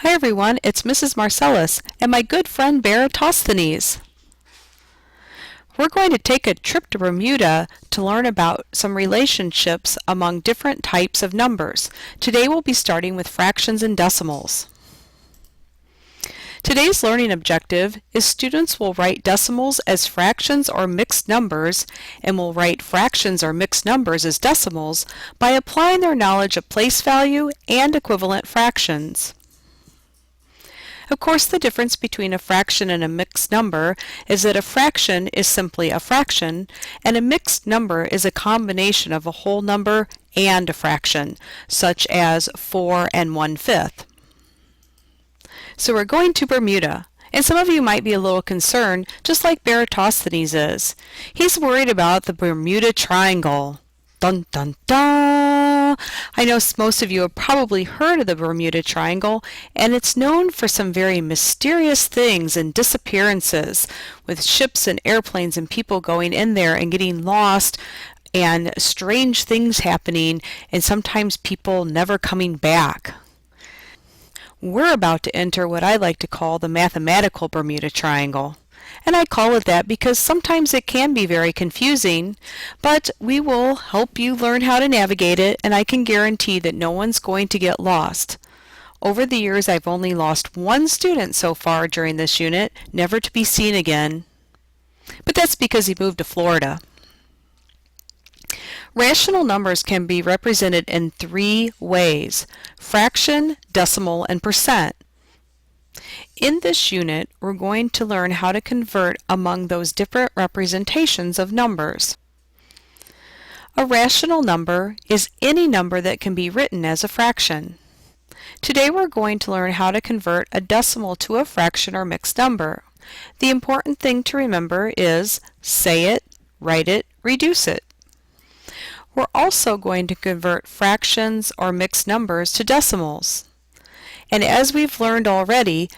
Hi everyone, it's Mrs. Marcellus and my good friend Eratosthenes. We're going to take a trip to Bermuda to learn about some relationships among different types of numbers. Today we'll be starting with fractions and decimals. Today's learning objective is students will write decimals as fractions or mixed numbers and will write fractions or mixed numbers as decimals by applying their knowledge of place value and equivalent fractions. Of course, the difference between a fraction and a mixed number is that a fraction is simply a fraction, and a mixed number is a combination of a whole number and a fraction, such as 4 and 1/5. So we're going to Bermuda, and some of you might be a little concerned, just like Eratosthenes is. He's worried about the Bermuda Triangle. Dun dun dun! I know most of you have probably heard of the Bermuda Triangle, and it's known for some very mysterious things and disappearances, with ships and airplanes and people going in there and getting lost, and strange things happening, and sometimes people never coming back. We're about to enter what I like to call the mathematical Bermuda Triangle. And I call it that because sometimes it can be very confusing, but we will help you learn how to navigate it, and I can guarantee that no one's going to get lost. Over the years, I've only lost one student so far during this unit, never to be seen again. But that's because he moved to Florida. Rational numbers can be represented in three ways: fraction, decimal, and percent. In this unit, we're going to learn how to convert among those different representations of numbers. A rational number is any number that can be written as a fraction. Today we're going to learn how to convert a decimal to a fraction or mixed number. The important thing to remember is say it, write it, reduce it. We're also going to convert fractions or mixed numbers to decimals. And as we've learned already,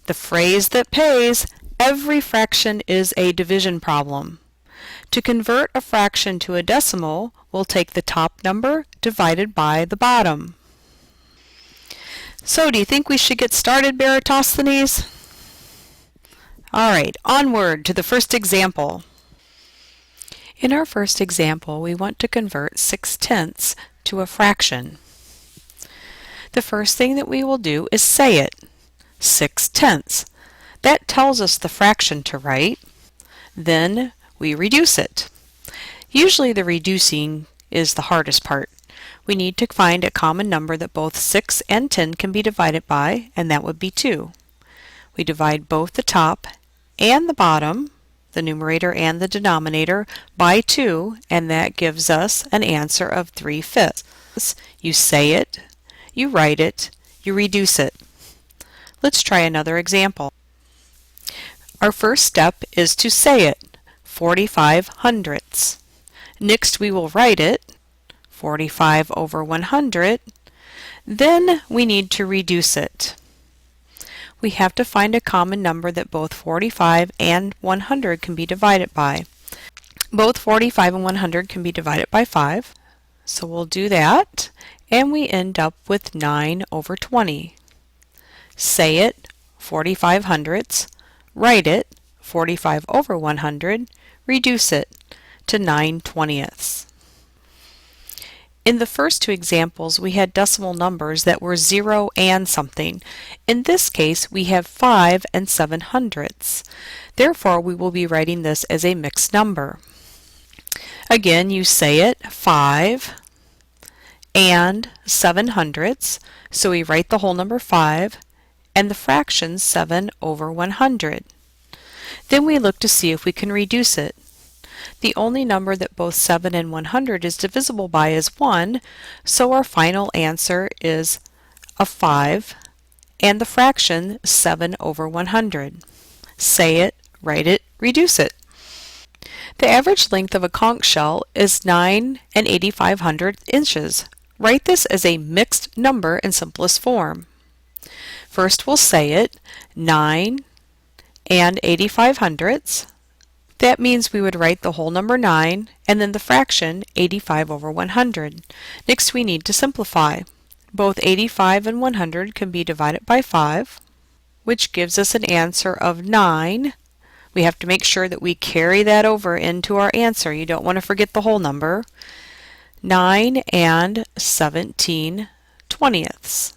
the phrase that pays, every fraction is a division problem. To convert a fraction to a decimal, we'll take the top number divided by the bottom. So do you think we should get started, Eratosthenes? Alright, onward to the first example. In our first example, we want to convert 6/10 to a fraction. The first thing that we will do is say it, 6/10. That tells us the fraction to write. Then we reduce it. Usually the reducing is the hardest part. We need to find a common number that both 6 and 10 can be divided by, and that would be 2. We divide both the top and the bottom, the numerator and the denominator, by 2, and that gives us an answer of 3/5. You say it, you write it, you reduce it. Let's try another example. Our first step is to say it, 45 hundredths. Next we will write it, 45 over 100. Then we need to reduce it. We have to find a common number that both 45 and 100 can be divided by. Both 45 and 100 can be divided by 5, so we'll do that, and we end up with 9 over 20. Say it, 45 hundredths, write it, 45 over 100, reduce it to 9/20. In the first two examples, we had decimal numbers that were 0 and something. In this case, we have 5 and 7 hundredths. Therefore, we will be writing this as a mixed number. Again, you say it, 5 and 7 hundredths, so we write the whole number 5 and the fraction 7 over 100. Then we look to see if we can reduce it. The only number that both 7 and 100 is divisible by is 1, so our final answer is a 5 and the fraction 7 over 100. Say it, write it, reduce it. The average length of a conch shell is 9 and 8500 inches. Write this as a mixed number in simplest form. First we'll say it, 9 and 85 hundredths. That means we would write the whole number 9 and then the fraction 85 over 100. Next we need to simplify. Both 85 and 100 can be divided by 5, which gives us an answer of 9. We have to make sure that we carry that over into our answer. You don't want to forget the whole number. 9 and 17/20.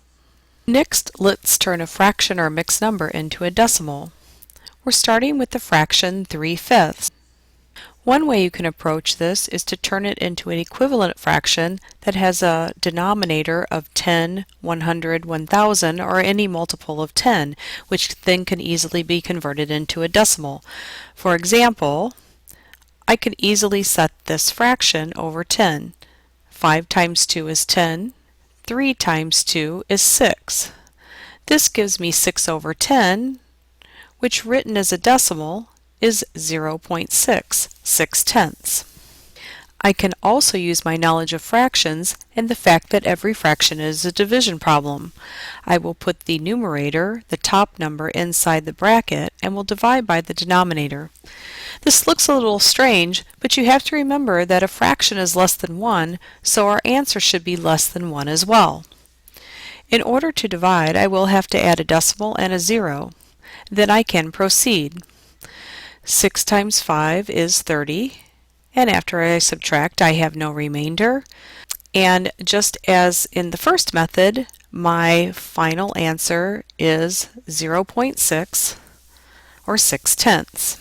Next, let's turn a fraction or mixed number into a decimal. We're starting with the fraction 3/5. One way you can approach this is to turn it into an equivalent fraction that has a denominator of 10, 100, 1000, or any multiple of 10, which then can easily be converted into a decimal. For example, I could easily set this fraction over 10. 5 times 2 is 10. 3 times 2 is 6. This gives me 6 over 10, which written as a decimal is 0.6, 6/10. I can also use my knowledge of fractions and the fact that every fraction is a division problem. I will put the numerator, the top number, inside the bracket and will divide by the denominator. This looks a little strange, but you have to remember that a fraction is less than 1, so our answer should be less than 1 as well. In order to divide, I will have to add a decimal and a 0. Then I can proceed. 6 times 5 is 30, and after I subtract, I have no remainder. And just as in the first method, my final answer is 0.6, or 6/10.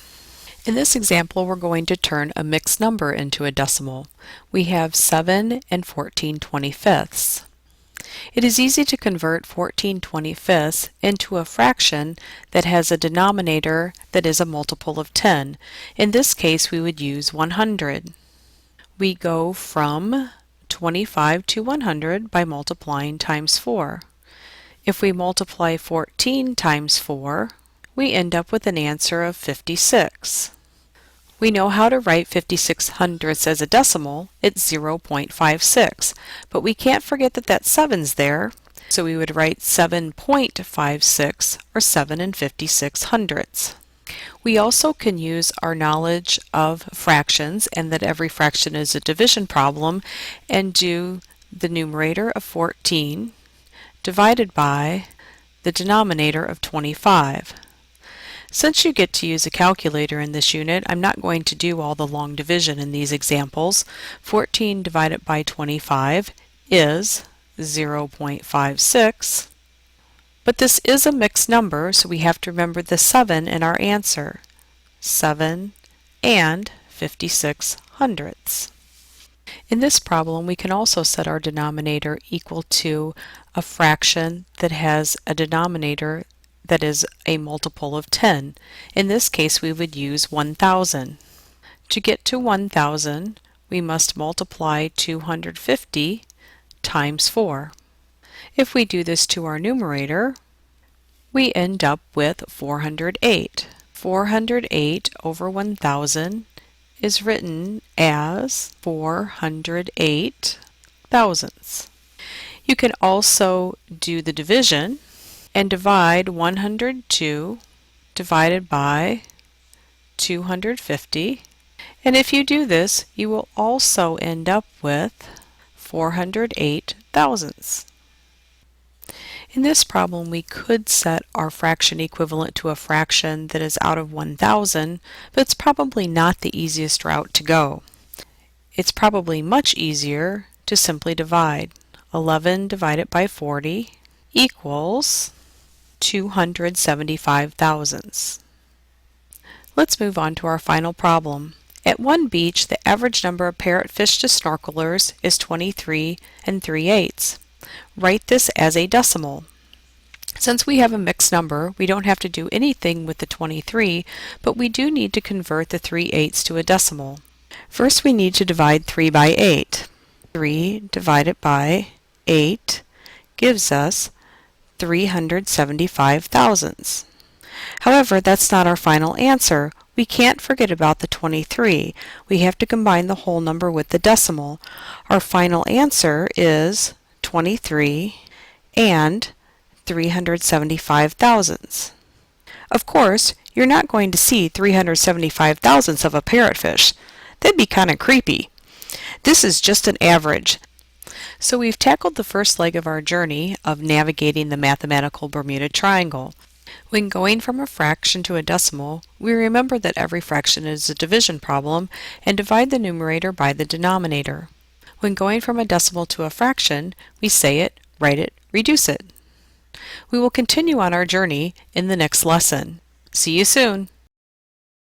In this example, we're going to turn a mixed number into a decimal. We have 7 and 14/25. It is easy to convert 14/25 into a fraction that has a denominator that is a multiple of 10. In this case, we would use 100. We go from 25 to 100 by multiplying times 4. If we multiply 14 times 4, we end up with an answer of 56. We know how to write 56/100ths as a decimal. It's 0.56, but we can't forget that that 7's there, so we would write 7.56 or 7 56/100ths. We also can use our knowledge of fractions and that every fraction is a division problem and do the numerator of 14 divided by the denominator of 25. Since you get to use a calculator in this unit, I'm not going to do all the long division in these examples. 14 divided by 25 is 0.56. But this is a mixed number, so we have to remember the 7 in our answer. 7 and 56/100ths. In this problem, we can also set our denominator equal to a fraction that has a denominator that is a multiple of 10. In this case, we would use 1000. To get to 1000, we must multiply 250 times 4. If we do this to our numerator, we end up with 408. 408 over 1000 is written as 408 thousandths. You can also do the division and divide 102 divided by 250. And if you do this, you will also end up with 408 thousandths. In this problem, we could set our fraction equivalent to a fraction that is out of 1000, but it's probably not the easiest route to go. It's probably much easier to simply divide. 11 divided by 40 equals 275 thousandths. Let's move on to our final problem. At one beach, the average number of parrotfish to snorkelers is 23 3/8. Write this as a decimal. Since we have a mixed number, we don't have to do anything with the 23, but we do need to convert the 3/8 to a decimal. First, we need to divide 3 by 8. 3 divided by 8 gives us 375 thousandths. However, that's not our final answer. We can't forget about the 23. We have to combine the whole number with the decimal. Our final answer is 23 and 375 thousandths. Of course, you're not going to see 375 thousandths of a parrotfish. That'd be kind of creepy. This is just an average. So we've tackled the first leg of our journey of navigating the mathematical Bermuda Triangle. When going from a fraction to a decimal, we remember that every fraction is a division problem and divide the numerator by the denominator. When going from a decimal to a fraction, we say it, write it, reduce it. We will continue on our journey in the next lesson. See you soon!